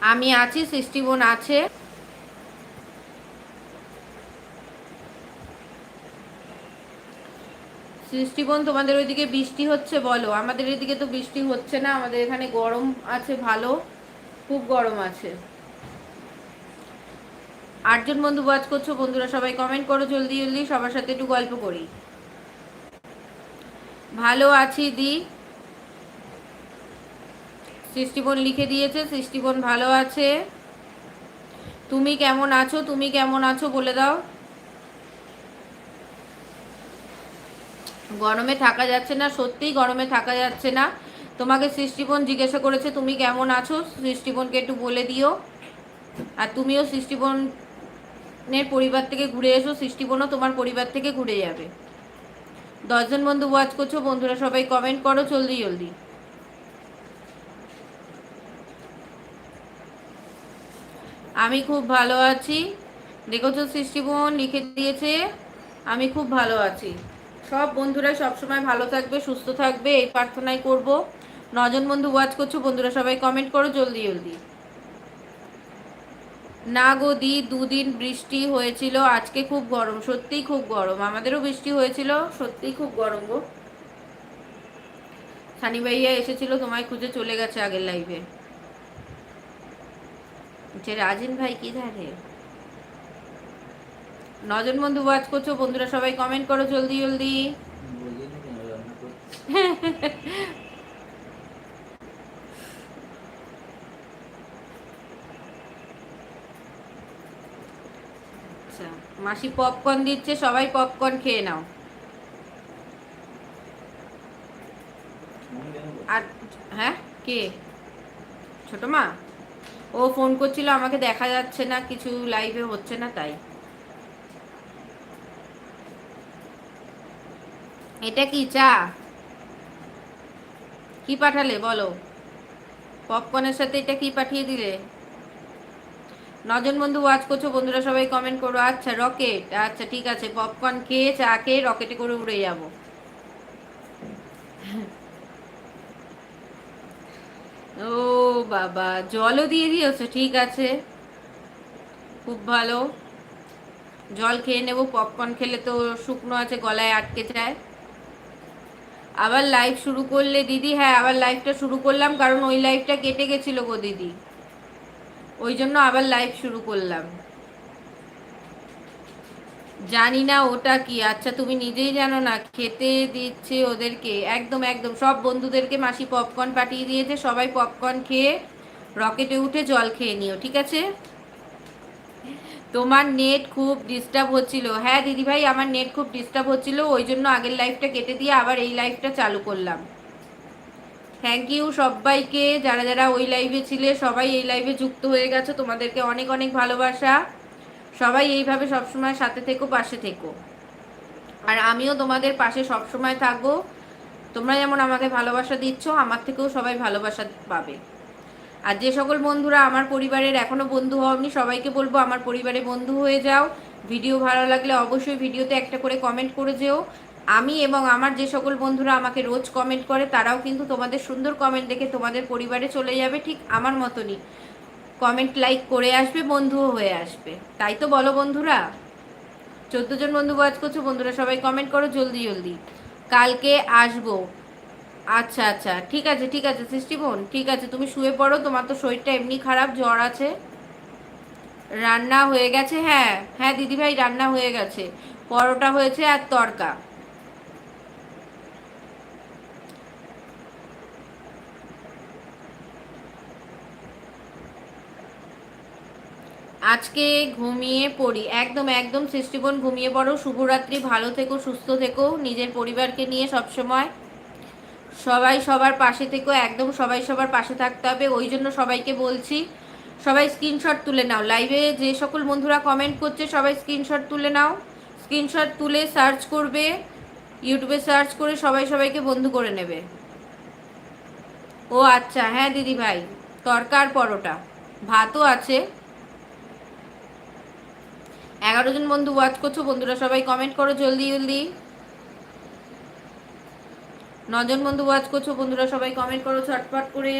আমি আছি, সৃষ্টি বোন আছে। সৃষ্টি বোন, তোমাদের ওইদিকে বৃষ্টি হচ্ছে বলো? আমাদের এদিকে তো বৃষ্টি হচ্ছে না, আমাদের এখানে গরম আছে, ভালো, খুব গরম আছে। 8 জন বন্ধু ওয়াচ করছো, বন্ধুরা সবাই কমেন্ট করো জলদি জলদি, সবার সাথে একটু গল্প করি। ভালো আছি দি, সৃষ্টিবোন লিখে দিয়েছে, সৃষ্টিবোন ভালো আছে। তুমি কেমন আছো, তুমি কেমন আছো বলে দাও। গরমে থাকা যাচ্ছে না, সত্যিই গরমে থাকা যাচ্ছে না। তোমাকে সৃষ্টিবোন জিজ্ঞাসা করেছে তুমি কেমন আছো, সৃষ্টিবোনকে একটু বলে দিও। আর তুমিও সৃষ্টিবোনের পরিবার থেকে ঘুরে এসো, সৃষ্টিবোনও তোমার পরিবার থেকে ঘুরে যাবে। 10 জন বন্ধু ওয়াচ করছো, বন্ধুরা সবাই কমেন্ট করো জলদি জলদি। আমি খুব ভালো আছি, দেখেছো সৃষ্টিবোন লিখে দিয়েছে, আমি খুব ভালো আছি। সব বন্ধুরা সবসময় ভালো থাকবে, সুস্থ থাকবে, এই প্রার্থনাই করব। 9 জন বন্ধু ওয়াচ করছো, বন্ধুরা সবাই কমেন্ট করো জলদি জলদি। না গো দি, 2 দিন বৃষ্টি হয়েছিল, আজকে খুব গরম, সত্যিই খুব গরম, আমাদেরও বৃষ্টি হয়েছিল, সত্যিই খুব গরম গো। সানি ভাইয়া এসেছিল, তোমায় খুঁজে চলে গেছে আগের লাইভে। যে রাজিন ভাই কি ধারে। 9 জন বন্ধু ওয়াচ করছো, বন্ধুরা সবাই কমেন্ট করো জলদি জলদি। আচ্ছা, মাসি পপকর্ন দিচ্ছে, সবাই পপকর্ন খেয়ে নাও। আর হ্যাঁ, কে? ছোট মা? ও ফোন করছিল, আমাকে দেখা যাচ্ছে না, কিছু লাইভে হচ্ছে না তাই। এটা কি চা? কি পাঠালে বলো? পপকর্নের সাথে এটা কি পাঠিয়ে দিলে? 9 জন বন্ধু ওয়াচ করছো, বন্ধুরা সবাই কমেন্ট করো। আচ্ছা রকেট, আচ্ছা ঠিক আছে, পপকর্ন খেয়ে চা খেয়ে রকেটে করে উড়ে যাবো। ও বাবা, জলও দিয়ে দিয়েছো, ঠিক আছে, খুব ভালো। জল খেয়ে নেবো, পপকর্ন খেলে তো শুকনো আছে, গলায় আটকে যায়। আবার লাইভ শুরু করলে দিদি? হ্যাঁ, আবার লাইভটা শুরু করলাম, কারণ ওই লাইভটা কেটে গেছিলো গো দিদি, ওই জন্য আবার লাইভ শুরু করলাম। জানি না ওটা কি, আচ্ছা তুমি নিজেই জানো না, খেতে দিচ্ছে ওদেরকে, একদম একদম সব বন্ধুদেরকে মাসি পপকর্ন পাঠিয়ে দিয়েছে, সবাই পপকর্ন খেয়ে রকেটে উঠে জল খেয়ে নিও, ঠিক আছে? তোমার নেট খুব ডিস্টার্ব হচ্ছিল, হ্যাঁ দিদি ভাই আমার নেট খুব ডিস্টার্ব হচ্ছিল, ওই জন্য আগের লাইভটা কেটে দিয়ে আবার এই লাইভটা চালু করলাম। থ্যাংক ইউ সবাইকে, যারা যারা ওই লাইভে ছিলে, সবাই এই লাইভে যুক্ত হয়ে গেছো, তোমাদেরকে অনেক অনেক ভালোবাসা। সবাই এইভাবে সবসময় সাথে থেকো, পাশে থেকো, আর আমিও তোমাদের পাশে সবসময় থাকবো। তোমরা যেমন আমাকে ভালোবাসা দিচ্ছ, আমার থেকেও সবাই ভালোবাসা পাবে। আর যে সকল বন্ধুরা আমার পরিবারের এখনও বন্ধু হওনি, সবাইকে বলবো আমার পরিবারে বন্ধু হয়ে যাও। ভিডিও ভালো লাগলে অবশ্যই ভিডিওতে একটা করে কমেন্ট করে যেও। আমি এবং আমার যে সকল বন্ধুরা আমাকে রোজ কমেন্ট করে, তারাও কিন্তু তোমাদের সুন্দর কমেন্ট দেখে তোমাদের পরিবারে চলে যাবে, ঠিক আমার মতনই কমেন্ট লাইক করে আসবে, বন্ধুও হয়ে আসবে, তাই তো বলো বন্ধুরা? 14 জন বন্ধু ওয়াচ করছো, বন্ধুরা সবাই কমেন্ট করো জলদি জলদি। কালকে আসবো। আচ্ছা আচ্ছা, ঠিক আছে ঠিক আছে সৃষ্টি বোন, ঠিক আছে, তুমি শুয়ে পড়ো, তোমার তো শরীরটা এমনি খারাপ, জ্বর আছে। রান্না হয়ে গেছে, হ্যাঁ হ্যাঁ দিদিভাই রান্না হয়ে গেছে, পরোটা হয়েছে আর তড়কা। আজকে ঘুমিয়ে পড়ি, একদম একদম সৃষ্টিবোন ঘুমিয়ে পড়ো, শুভরাত্রি, ভালো থেকো, সুস্থ থেকো, নিজের পরিবারকে নিয়ে সবসময় সবাই সবার পাশে থেকো, একদম সবাই সবার পাশে থাকতে হবে, ওই জন্য সবাইকে বলছি সবাই স্ক্রিনশট তুলে নাও, লাইভে যে সকল বন্ধুরা কমেন্ট করছে সবাই স্ক্রিনশট তুলে নাও, স্ক্রিনশট তুলে সার্চ করবে, ইউটিউবে সার্চ করে সবাই সবাইকে বন্ধু করে নেবে। ও আচ্ছা, হ্যাঁ দিদি ভাই, তরকা আর পরোটা, ভাতও আছে। 11 জন বন্ধু ওয়াচ করছো, বন্ধুরা সবাই কমেন্ট করো জলদি জলদি। 9 জন বন্ধু ওয়াচ করছো, বন্ধুরা সবাই কমেন্ট করো ছটপট করে।